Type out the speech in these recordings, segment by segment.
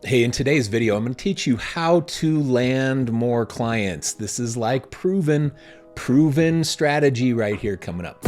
Hey, in today's video, I'm going to teach you how to land more clients. This is like proven strategy right here coming up.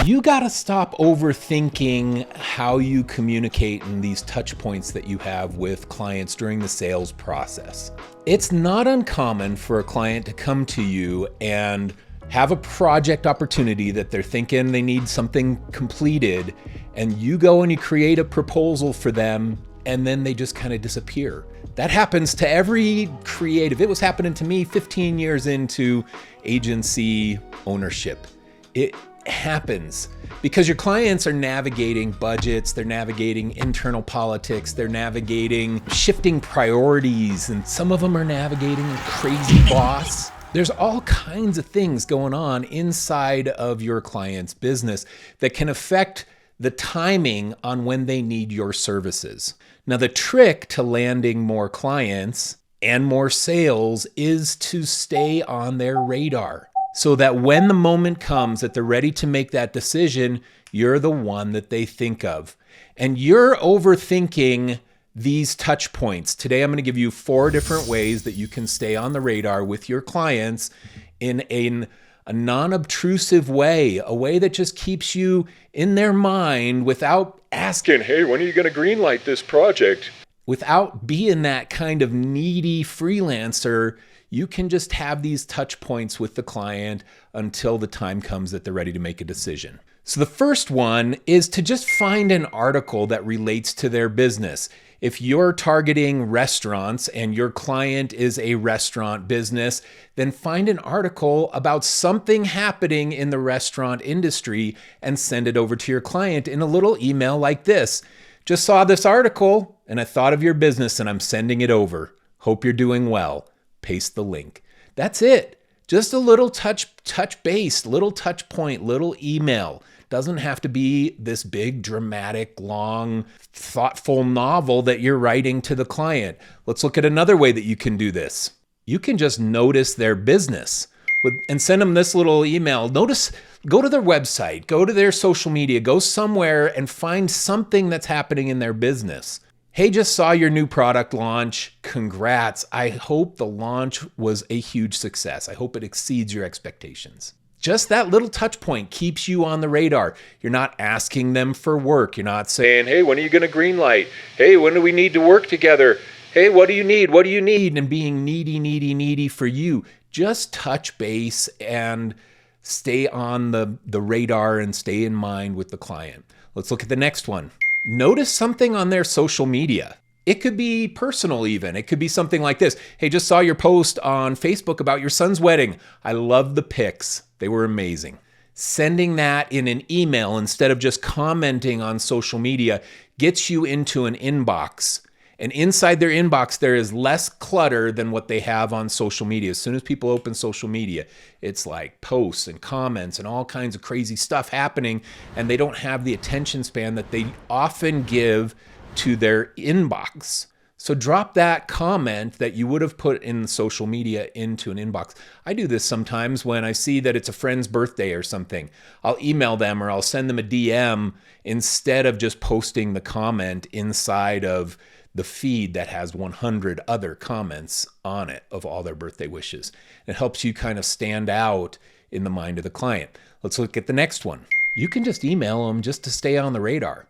You got to stop overthinking how you communicate in these touch points that you have with clients during the sales process. It's not uncommon for a client to come to you and have a project opportunity that they're thinking they need something completed, and you go and you create a proposal for them, and then they just kind of disappear. That happens to every creative. It was happening to me 15 years into agency ownership. It happens because your clients are navigating budgets, they're navigating internal politics, they're navigating shifting priorities, and some of them are navigating a crazy boss. There's all kinds of things going on inside of your client's business that can affect the timing on when they need your services. Now, the trick to landing more clients and more sales is to stay on their radar so that when the moment comes that they're ready to make that decision, you're the one that they think of. And you're overthinking these touch points. Today, I'm going to give you 4 different ways that you can stay on the radar with your clients in a non-obtrusive way, a way that just keeps you in their mind without asking, hey, when are you going to greenlight this project? Without being that kind of needy freelancer, you can just have these touch points with the client until the time comes that they're ready to make a decision. So the first one is to just find an article that relates to their business. If you're targeting restaurants and your client is a restaurant business, then find an article about something happening in the restaurant industry and send it over to your client in a little email like this. Just saw this article and I thought of your business and I'm sending it over. Hope you're doing well. Paste the link. That's it. Just a little touch base, little touch point, little email. Doesn't have to be this big, dramatic, long, thoughtful novel that you're writing to the client. Let's look at another way that you can do this. You can just notice their business and send them this little email. Go to their website, go to their social media, go somewhere and find something that's happening in their business. Hey, just saw your new product launch. Congrats. I hope the launch was a huge success. I hope it exceeds your expectations. Just that little touch point keeps you on the radar. You're not asking them for work. You're not saying, hey, when are you going to greenlight? Hey, when do we need to work together? Hey, what do you need? What do you need? And being needy for you. Just touch base and stay on the radar and stay in mind with the client. Let's look at the next one. Notice something on their social media. It could be personal even. It could be something like this. Hey, just saw your post on Facebook about your son's wedding. I love the pics. They were amazing. Sending that in an email instead of just commenting on social media gets you into an inbox. And inside their inbox, there is less clutter than what they have on social media. As soon as people open social media, it's like posts and comments and all kinds of crazy stuff happening, and they don't have the attention span that they often give to their inbox. So drop that comment that you would have put in social media into an inbox. I do this sometimes when I see that it's a friend's birthday or something. I'll email them or I'll send them a DM instead of just posting the comment inside of the feed that has 100 other comments on it of all their birthday wishes. It helps you kind of stand out in the mind of the client. Let's look at the next one. You can just email them just to stay on the radar.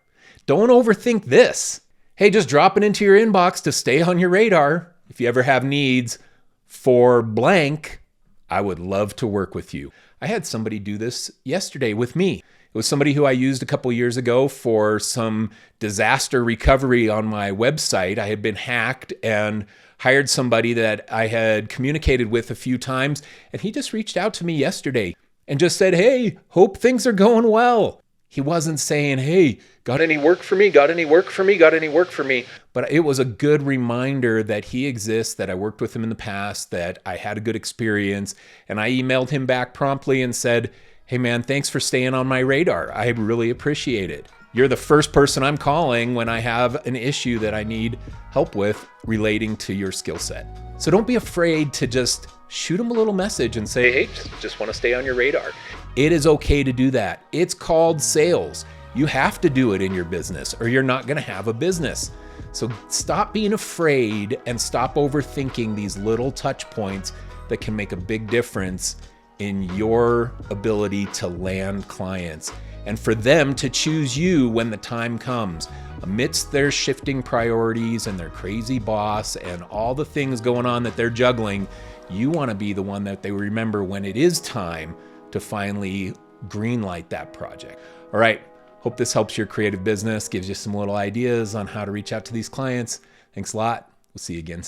Don't overthink this. Hey, just drop it into your inbox to stay on your radar. If you ever have needs for blank, I would love to work with you. I had somebody do this yesterday with me. It was somebody who I used a couple years ago for some disaster recovery on my website. I had been hacked and hired somebody that I had communicated with a few times, and he just reached out to me yesterday and just said, hey, hope things are going well. He wasn't saying, hey, got any work for me? Got any work for me? Got any work for me? But it was a good reminder that he exists, that I worked with him in the past, that I had a good experience. And I emailed him back promptly and said, hey man, thanks for staying on my radar. I really appreciate it. You're the first person I'm calling when I have an issue that I need help with relating to your skill set. So don't be afraid to just shoot him a little message and say, hey, just want to stay on your radar. It is okay to do that. It's called sales. You have to do it in your business or you're not going to have a business. So stop being afraid and stop overthinking these little touch points that can make a big difference in your ability to land clients and for them to choose you when the time comes. Amidst their shifting priorities and their crazy boss and all the things going on that they're juggling, you want to be the one that they remember when it is time to finally greenlight that project. All right. Hope this helps your creative business, gives you some little ideas on how to reach out to these clients. Thanks a lot. We'll see you again soon.